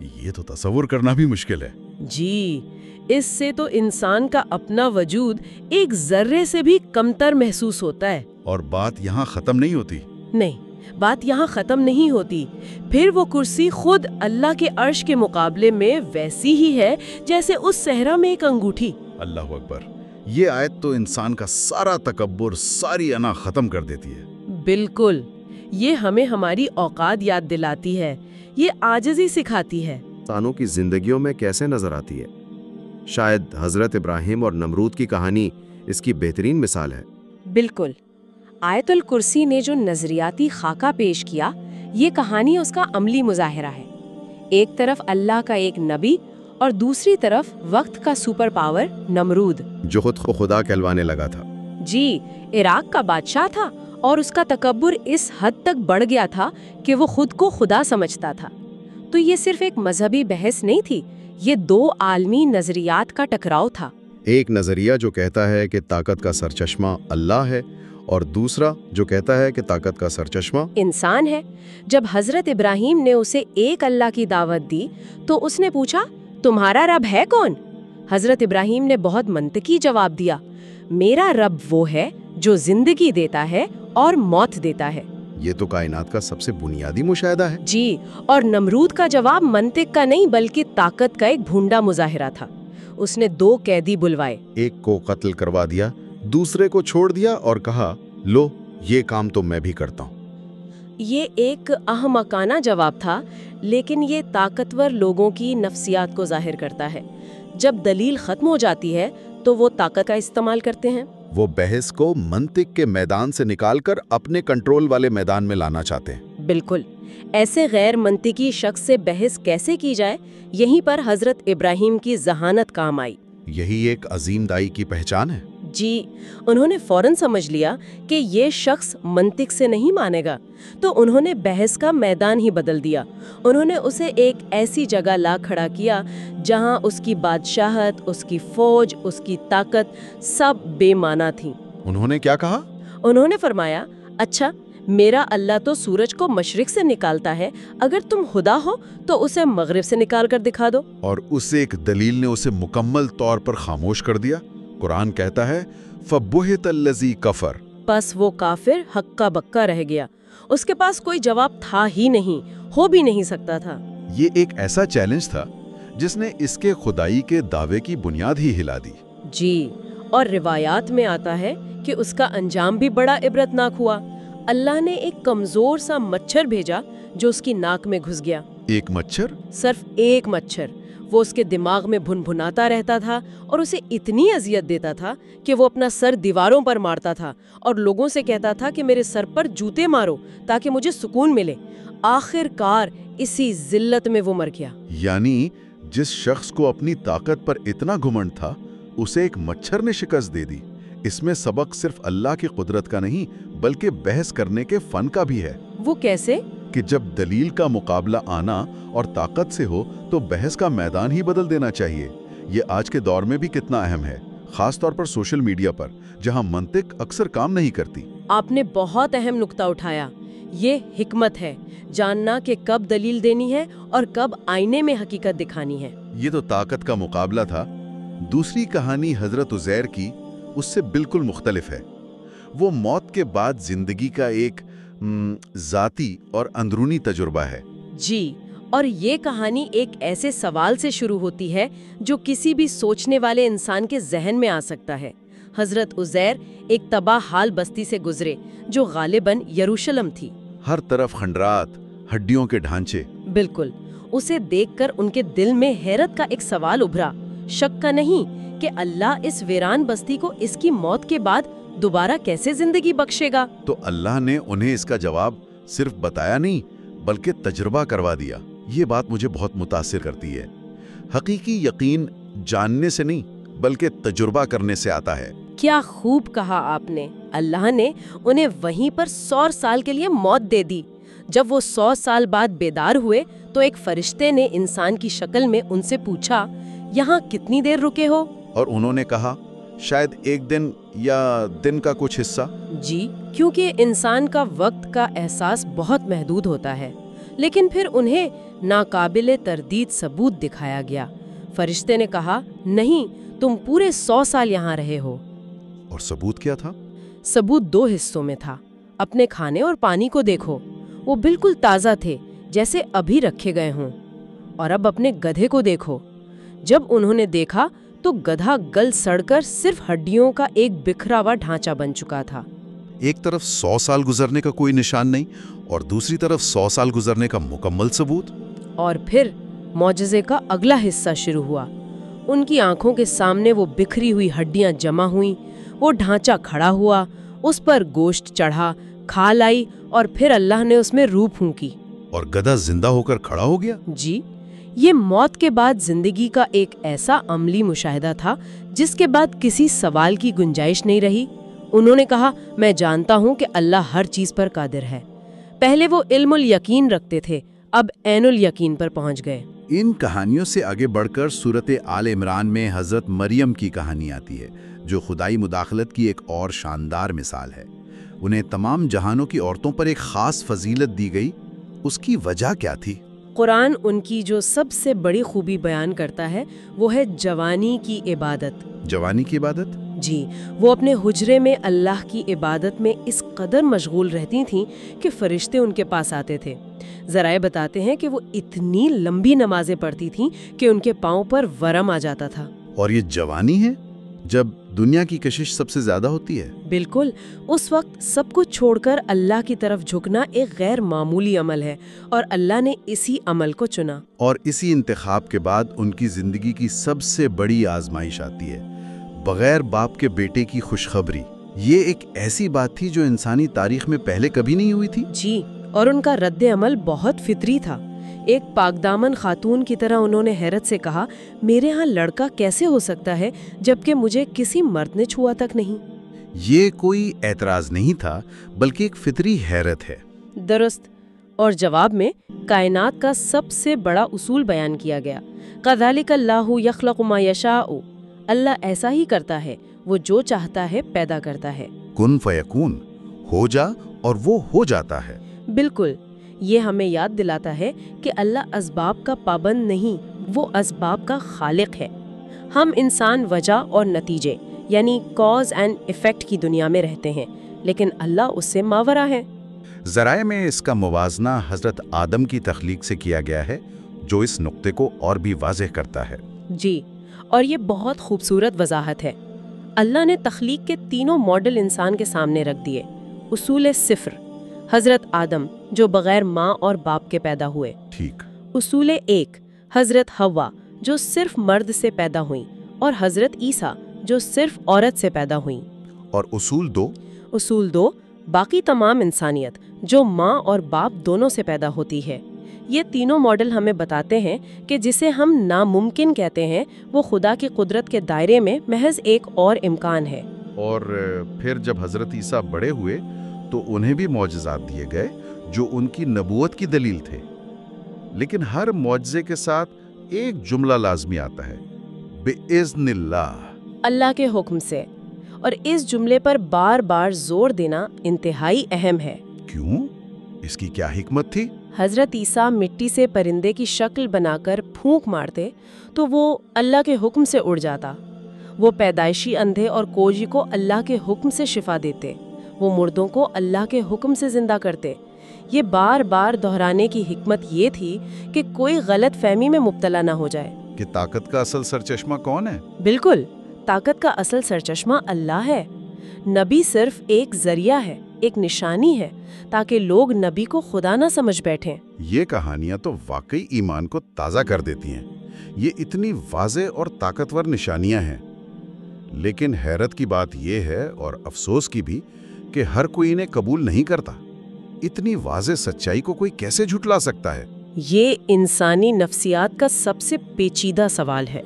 یہ تو تصور کرنا بھی مشکل ہے۔ جی، اس سے تو انسان کا اپنا وجود ایک ذرے سے بھی کمتر محسوس ہوتا ہے۔ اور بات یہاں ختم نہیں ہوتی۔ نہیں، بات یہاں ختم نہیں ہوتی۔ پھر وہ کرسی خود اللہ کے عرش کے مقابلے میں ویسی ہی ہے جیسے اس صحرا میں ایک انگوٹھی۔ اللہ اکبر! یہ آیت تو انسان کا سارا تکبر، ساری انا ختم کر دیتی ہے۔ بالکل، یہ ہمیں ہماری اوقات یاد دلاتی ہے، یہ عاجزی سکھاتی ہے۔ انسانوں کی زندگیوں میں کیسے نظر آتی ہے؟ شاید حضرت ابراہیم اور نمرود کی کہانی اس کی بہترین مثال ہے۔ بالکل، آیت الکرسی نے جو نظریاتی خاکہ پیش کیا، یہ کہانی اس کا عملی مظاہرہ ہے۔ ایک طرف اللہ کا ایک نبی اور دوسری طرف وقت کا سپر پاور نمرود، جو خود کو خدا کہلوانے لگا تھا۔ جی، عراق کا بادشاہ تھا اور اس کا تکبر اس حد تک بڑھ گیا تھا کہ وہ خود کو خدا سمجھتا تھا۔ تو یہ صرف ایک مذہبی بحث نہیں تھی، یہ دو عالمی نظریات کا ٹکراؤ تھا۔ ایک نظریہ جو کہتا ہے کہ طاقت کا سرچشمہ اللہ ہے، اور دوسرا جو کہتا ہے کہ طاقت کا سرچشمہ انسان ہے۔ جب حضرت ابراہیم نے اسے ایک اللہ کی دعوت دی تو اس نے پوچھا، تمہارا رب ہے کون؟ حضرت ابراہیم نے بہت منطقی جواب دیا، میرا رب وہ ہے جو زندگی دیتا ہے اور موت دیتا ہے۔ یہ تو کائنات کا سب سے بنیادی مشاہدہ ہے۔ جی، اور نمرود کا جواب منطق کا نہیں بلکہ طاقت کا ایک بھونڈا مظاہرہ تھا۔ اس نے دو قیدی بلوائے، ایک کو قتل کروا دیا، دوسرے کو چھوڑ دیا اور کہا، لو یہ کام تو میں بھی کرتا ہوں۔ یہ ایک احمقانہ جواب تھا، لیکن یہ طاقتور لوگوں کی نفسیات کو ظاہر کرتا ہے۔ جب دلیل ختم ہو جاتی ہے تو وہ طاقت کا استعمال کرتے ہیں۔ وہ بحث کو منطق کے میدان سے نکال کر اپنے کنٹرول والے میدان میں لانا چاہتے ہیں۔ بالکل، ایسے غیر منطقی شخص سے بحث کیسے کی جائے، یہیں پر حضرت ابراہیم کی ذہانت کام آئی۔ یہی ایک عظیم دائی کی پہچان ہے۔ جی، انہوں نے فوراً سمجھ لیا کہ یہ شخص منطق سے نہیں مانے گا، تو انہوں نے بحث کا میدان ہی بدل دیا۔ انہوں نے اسے ایک ایسی جگہ لا کھڑا کیا جہاں اس کی بادشاہت، اس کی فوج، اس کی طاقت سب بے معنی تھیں۔ انہوں نے کیا کہا؟ انہوں نے فرمایا، اچھا، میرا اللہ تو سورج کو مشرق سے نکالتا ہے، اگر تم خدا ہو تو اسے مغرب سے نکال کر دکھا دو۔ اور اس ایک دلیل نے اسے مکمل طور پر خاموش کر دیا۔ قرآن کہتا ہے فَبُہِتَ الَّذِي كَفَرَ، پس وہ کافر ہکا بکا رہ گیا، اس کے پاس کوئی جواب تھا ہی نہیں، ہو بھی نہیں سکتا تھا۔ یہ ایک ایسا چیلنج تھا جس نے اس کے خدائی کے دعوے کی بنیاد ہی ہلا دی۔ جی، اور روایات میں آتا ہے کہ اس کا انجام بھی بڑا عبرتناک ہوا۔ اللہ نے ایک کمزور سا مچھر بھیجا جو اس کی ناک میں گھس گیا۔ ایک مچھر؟ صرف ایک مچھر، وہ اس کے دماغ میں بھنبھناتا رہتا تھا اور اسے اتنی اذیت دیتا تھا کہ وہ اپنا سر دیواروں پر مارتا تھا اور لوگوں سے کہتا تھا کہ میرے سر پر جوتے مارو تاکہ مجھے سکون ملے۔ آخر کار اسی ذلت میں وہ مر گیا۔ یعنی جس شخص کو اپنی طاقت پر اتنا گھمنڈ تھا، اسے ایک مچھر نے شکست دے دی۔ اس میں سبق صرف اللہ کی قدرت کا نہیں بلکہ بحث کرنے کے فن کا بھی ہے۔ وہ کیسے؟ کہ جب دلیل کا مقابلہ آنا اور طاقت سے ہو تو بحث کا میدان ہی بدل دینا چاہیے۔ یہ آج کے دور میں بھی کتنا اہم ہے، خاص طور پر سوشل میڈیا پر، جہاں منطق اکثر کام نہیں کرتی۔ آپ نے بہت اہم نقطہ اٹھایا۔ یہ حکمت ہے، جاننا کہ کب دلیل دینی ہے اور کب آئینے میں حقیقت دکھانی ہے۔ یہ تو طاقت کا مقابلہ تھا۔ دوسری کہانی حضرت عزیر کی اس سے بالکل مختلف ہے۔ وہ موت کے بعد زندگی کا ایک ذاتی اور اندرونی تجربہ ہے۔ جی، اور یہ کہانی ایک ایسے سوال سے شروع ہوتی ہے جو کسی بھی سوچنے والے انسان کے ذہن میں آ سکتا ہے۔ حضرت عزیر ایک تباہ حال بستی سے گزرے جو غالباً یروشلم تھی۔ ہر طرف کھنڈرات، ہڈیوں کے ڈھانچے۔ بالکل، اسے دیکھ کر ان کے دل میں حیرت کا ایک سوال ابھرا، شک کا نہیں، کہ اللہ اس ویران بستی کو اس کی موت کے بعد دوبارہ کیسے زندگی بخشے گا۔ تو اللہ نے انہیں اس کا جواب صرف بتایا نہیں بلکہ تجربہ کروا دیا۔ یہ بات مجھے بہت متاثر کرتی ہے۔ حقیقی یقین جاننے سے نہیں بلکہ تجربہ کرنے سے آتا ہے۔ کیا خوب کہا آپ نے۔ اللہ نے انہیں وہیں پر 100 سال کے لیے موت دے دی۔ جب وہ 100 سال بعد بیدار ہوئے تو ایک فرشتے نے انسان کی شکل میں ان سے پوچھا، یہاں کتنی دیر رکے ہو؟ اور انہوں نے کہا، شاید ایک دن یا دن کا کچھ حصہ۔ جی، کیونکہ انسان کا وقت کا احساس بہت محدود ہوتا ہے، لیکن پھر انہیں ناقابل تردید ثبوت دکھایا گیا۔ فرشتے نے کہا نہیں، تم پورے 100 سال یہاں رہے ہو۔ اور ثبوت کیا تھا؟ ثبوت 2 حصوں میں تھا۔ اپنے کھانے اور پانی کو دیکھو، وہ بالکل تازہ تھے جیسے ابھی رکھے گئے ہوں۔ اور اب اپنے گدھے کو دیکھو، جب انہوں نے دیکھا تو گدھا گل سڑ کر صرف ہڈیوں کا ایک بکھرا ہوا ڈھانچہ بن چکا تھا۔ ایک طرف 100 سال گزرنے کا کوئی نشان نہیں اور دوسری طرف 100 سال گزرنے کا مکمل ثبوت۔ اور پھر معجزے کا اگلا حصہ شروع ہوا۔ ان کی آنکھوں کے سامنے وہ بکھری ہوئی ہڈیاں جمع ہوئیں، وہ ڈھانچہ کھڑا ہوا، اس پر گوشت چڑھا، کھال آئی اور پھر اللہ نے اس میں روح پھونکی۔ اور گدھا زندہ ہو کر کھڑا ہو گیا؟ جی، یہ موت کے بعد زندگی کا ایک ایسا عملی مشاہدہ تھا جس کے بعد کسی سوال کی گنجائش نہیں رہی۔ انہوں نے کہا میں جانتا ہوں کہ اللہ ہر چیز پر قادر ہے۔ پہلے وہ علم الیقین رکھتے تھے، اب عین الیقین پر پہنچ گئے۔ ان کہانیوں سے آگے بڑھ کر سورت آل عمران میں حضرت مریم کی کہانی آتی ہے، جو خدائی مداخلت کی ایک اور شاندار مثال ہے۔ انہیں تمام جہانوں کی عورتوں پر ایک خاص فضیلت دی گئی، اس کی وجہ کیا تھی؟ قرآن ان کی جو سب سے بڑی خوبی بیان کرتا ہے وہ ہے جوانی کی عبادت۔ جوانی کی عبادت؟ جی، وہ اپنے حجرے میں اللہ کی عبادت میں اس قدر مشغول رہتی تھیں کہ فرشتے ان کے پاس آتے تھے۔ ذرائع بتاتے ہیں کہ وہ اتنی لمبی نمازیں پڑھتی تھیں کہ ان کے پاؤں پر ورم آ جاتا تھا۔ اور یہ جوانی ہے جب دنیا کی کشش سب سے زیادہ ہوتی ہے؟ بالکل، اس وقت سب کچھ چھوڑ کر اللہ کی طرف جھکنا ایک غیر معمولی عمل ہے، اور اللہ نے اسی عمل کو چنا۔ اور اسی انتخاب کے بعد ان کی زندگی کی سب سے بڑی آزمائش آتی ہے، بغیر باپ کے بیٹے کی خوشخبری۔ یہ ایک ایسی بات تھی جو انسانی تاریخ میں پہلے کبھی نہیں ہوئی تھی۔ جی، اور ان کا رد عمل بہت فطری تھا۔ ایک پاکدامن خاتون کی طرح انہوں نے حیرت سے کہا میرے ہاں لڑکا کیسے ہو سکتا ہے جبکہ مجھے کسی مرد نے چھوا تک نہیں۔ یہ کوئی اعتراض نہیں تھا بلکہ ایک فطری حیرت ہے۔ درست، اور جواب میں کائنات کا سب سے بڑا اصول بیان کیا گیا، کذالک اللہ یخلق ما یشاء، اللہ ایسا ہی کرتا ہے، وہ جو چاہتا ہے پیدا کرتا ہے۔ کن فیکون، ہو جا اور وہ ہو جاتا ہے۔ بالکل، یہ ہمیں یاد دلاتا ہے کہ اللہ اسباب کا پابند نہیں، وہ اسباب کا خالق ہے۔ ہم انسان وجہ اور نتیجے یعنی کاز اینڈ ایفیکٹ کی دنیا میں رہتے ہیں، لیکن اللہ اس سے ماورا ہے۔ ذرائع میں اس کا موازنہ حضرت آدم کی تخلیق سے کیا گیا ہے، جو اس نقطے کو اور بھی واضح کرتا ہے۔ جی، اور یہ بہت خوبصورت وضاحت ہے۔ اللہ نے تخلیق کے تینوں ماڈل انسان کے سامنے رکھ دیے۔ اصول صفر، حضرت آدم جو بغیر ماں اور باپ کے پیدا ہوئے۔ ٹھیک۔ اصول 1، حضرت حوا جو صرف مرد سے پیدا ہوئیں، اور حضرت عیسیٰ جو صرف عورت سے پیدا ہوئیں۔ اور اصول 2؟ اصول 2، باقی تمام انسانیت جو ماں اور باپ دونوں سے پیدا ہوتی ہے۔ یہ تینوں ماڈل ہمیں بتاتے ہیں کہ جسے ہم ناممکن کہتے ہیں وہ خدا کی قدرت کے دائرے میں محض ایک اور امکان ہے۔ اور پھر جب حضرت عیسیٰ بڑے ہوئے تو انہیں بھی معجزات دیے گئے جو ان کی نبوت کی دلیل تھے، لیکن ہر معجزے کے ساتھ ایک جملہ لازمی آتا ہے، بِإِذْنِ اللَّهِ، اللہ کے حکم سے، اور اس جملے پر بار بار زور دینا انتہائی اہم ہے۔ کیوں؟ اس کی کیا حکمت تھی؟ حضرت عیسیٰ مٹی سے پرندے کی شکل بنا کر پھونک مارتے تو وہ اللہ کے حکم سے اڑ جاتا۔ وہ پیدائشی اندھے اور کوجی کو اللہ کے حکم سے شفا دیتے، وہ مردوں کو اللہ کے حکم سے زندہ کرتے۔ یہ بار بار دہرانے کی حکمت یہ تھی کہ کوئی غلط فہمی میں مبتلا نہ ہو جائے کہ طاقت کا اصل سرچشمہ کون ہے؟ بالکل، طاقت کا اصل سرچشمہ اللہ ہے۔ نبی صرف ایک ذریعہ ہے، ایک نشانی ہے، تاکہ لوگ نبی کو خدا نہ سمجھ بیٹھیں۔ یہ کہانیاں تو واقعی ایمان کو تازہ کر دیتی ہیں۔ یہ اتنی واضح اور طاقتور نشانیاں ہیں، لیکن حیرت کی بات یہ ہے اور افسوس کی بھی کہ ہر کوئی انہیں قبول نہیں کرتا۔ اتنی واضح سچائی کو کوئی کیسے جھٹلا سکتا ہے؟ یہ انسانی نفسیات کا سب سے پیچیدہ سوال ہے۔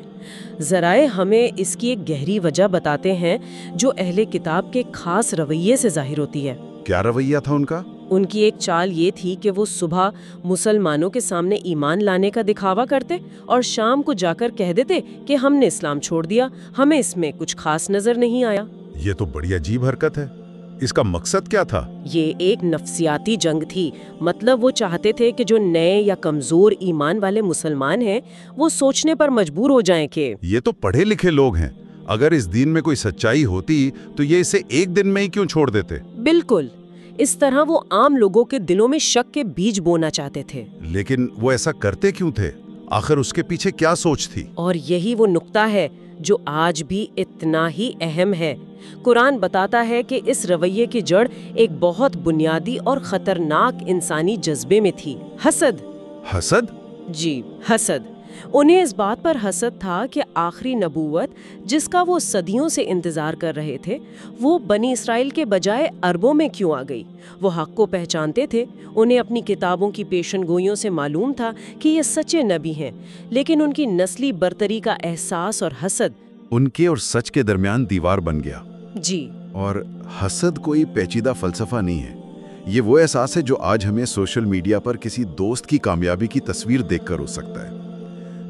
ذرائع ہمیں اس کی ایک گہری وجہ بتاتے ہیں جو اہل کتاب کے خاص رویے سے ظاہر ہوتی ہے۔ کیا رویہ تھا ان کا؟ ان کی ایک چال یہ تھی کہ وہ صبح مسلمانوں کے سامنے ایمان لانے کا دکھاوا کرتے اور شام کو جا کر کہہ دیتے کہ ہم نے اسلام چھوڑ دیا، ہمیں اس میں کچھ خاص نظر نہیں آیا۔ یہ تو بڑی عجیب حرکت ہے۔ اس کا مقصد کیا تھا؟ یہ ایک نفسیاتی جنگ تھی، مطلب وہ چاہتے تھے کہ جو نئے یا کمزور ایمان والے مسلمان ہیں وہ سوچنے پر مجبور ہو جائیں کہ یہ تو پڑھے لکھے لوگ ہیں، اگر اس دین میں کوئی سچائی ہوتی تو یہ اسے ایک دن میں ہی کیوں چھوڑ دیتے؟ بالکل، اس طرح وہ عام لوگوں کے دلوں میں شک کے بیج بونا چاہتے تھے۔ لیکن وہ ایسا کرتے کیوں تھے؟ آخر اس کے پیچھے کیا سوچ تھی؟ اور یہی وہ نقطہ ہے جو آج بھی اتنا ہی اہم ہے۔ قرآن بتاتا ہے کہ اس رویے کی جڑ ایک بہت بنیادی اور خطرناک انسانی جذبے میں تھی، حسد۔ حسد؟ جی، حسد۔ انہیں اس بات پر حسد تھا کہ آخری نبوت جس کا وہ صدیوں سے انتظار کر رہے تھے وہ بنی اسرائیل کے بجائے عربوں میں کیوں آ گئی۔ وہ حق کو پہچانتے تھے، انہیں اپنی کتابوں کی پیشن گوئیوں سے معلوم تھا کہ یہ سچے نبی ہیں، لیکن ان کی نسلی برتری کا احساس اور حسد ان کے اور سچ کے درمیان دیوار بن گیا۔ جی، اور حسد کوئی پیچیدہ فلسفہ نہیں ہے، یہ وہ احساس ہے جو آج ہمیں سوشل میڈیا پر کسی دوست کی کامیابی کی تصویر دیکھ کر ہو سکتا ہے۔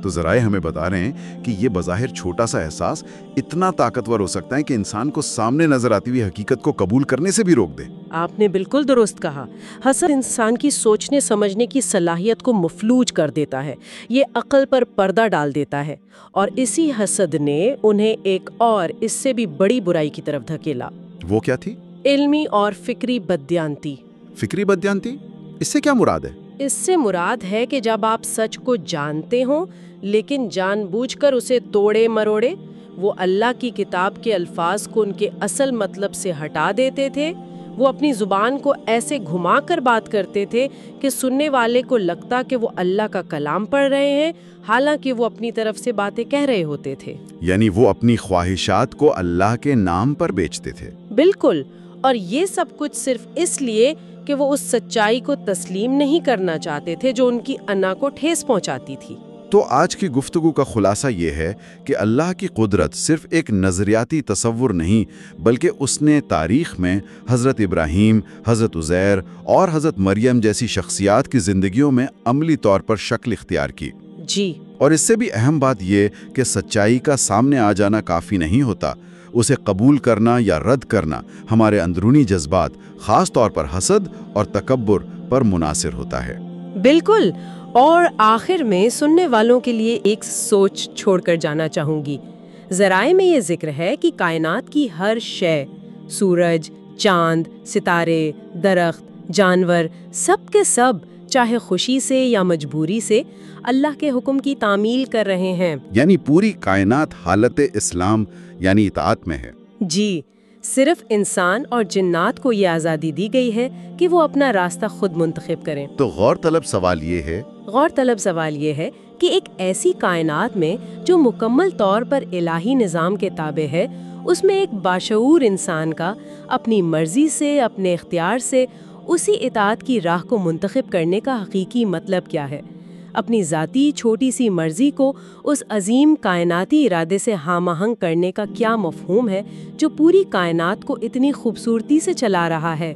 تو ذرائع ہمیں بتا رہے ہیں کہ یہ بظاہر چھوٹا سا احساس اتنا طاقتور ہو سکتا ہے کہ انسان کو سامنے نظر آتی ہوئی حقیقت کو قبول کرنے سے بھی روک دے۔ آپ نے بالکل درست کہا، حسد انسان کی سوچنے سمجھنے کی صلاحیت کو مفلوج کر دیتا ہے، یہ عقل پر پردہ ڈال دیتا ہے، اور اسی حسد نے انہیں ایک اور اس سے بھی بڑی برائی کی طرف دھکیلا۔ وہ کیا تھی؟ علمی اور فکری بددیانتی۔ فکری بددیانتی؟ اس سے کیا مراد ہے؟ اس سے مراد ہے کہ جب آپ سچ کو جانتے ہوں لیکن جان بوجھ کر اسے توڑے مروڑے، وہ اللہ کی کتاب کے الفاظ کو ان کے اصل مطلب سے ہٹا دیتے تھے، وہ اپنی زبان کو ایسے گھما کر بات کرتے تھے کہ سننے والے کو لگتا کہ وہ اللہ کا کلام پڑھ رہے ہیں، حالانکہ وہ اپنی طرف سے باتیں کہہ رہے ہوتے تھے۔ یعنی وہ اپنی خواہشات کو اللہ کے نام پر بیچتے تھے۔ بالکل، اور یہ سب کچھ صرف اس لیے کہ وہ اس سچائی کو تسلیم نہیں کرنا چاہتے تھے جو ان کی انا کو ٹھیس پہنچاتی تھی۔ تو آج کی گفتگو کا خلاصہ یہ ہے کہ اللہ کی قدرت صرف ایک نظریاتی تصور نہیں، بلکہ اس نے تاریخ میں حضرت ابراہیم، حضرت عزیر اور حضرت مریم جیسی شخصیات کی زندگیوں میں عملی طور پر شکل اختیار کی۔ جی، اور اس سے بھی اہم بات یہ کہ سچائی کا سامنے آ جانا کافی نہیں ہوتا، اسے قبول کرنا یا رد کرنا ہمارے اندرونی جذبات، خاص طور پر حسد اور تکبر پر منحصر ہوتا ہے۔ بالکل، اور آخر میں سننے والوں کے لیے ایک سوچ چھوڑ کر جانا چاہوں گی۔ ذرائع میں یہ ذکر ہے کہ کائنات کی ہر شے، سورج، چاند، ستارے، درخت، جانور، سب کے سب چاہے خوشی سے یا مجبوری سے اللہ کے حکم کی تعمیل کر رہے ہیں۔ یعنی پوری کائنات حالت اسلام یعنی اطاعت میں ہے۔ جی، صرف انسان اور جنات کو یہ آزادی دی گئی ہے کہ وہ اپنا راستہ خود منتخب کریں۔ تو غور طلب سوال یہ ہے کہ ایک ایسی کائنات میں جو مکمل طور پر الہی نظام کے تابع ہے، اس میں ایک باشعور انسان کا اپنی مرضی سے، اپنے اختیار سے اسی اطاعت کی راہ کو منتخب کرنے کا حقیقی مطلب کیا ہے؟ اپنی ذاتی چھوٹی سی مرضی کو اس عظیم کائناتی ارادے سے ہم آہنگ کرنے کا کیا مفہوم ہے جو پوری کائنات کو اتنی خوبصورتی سے چلا رہا ہے؟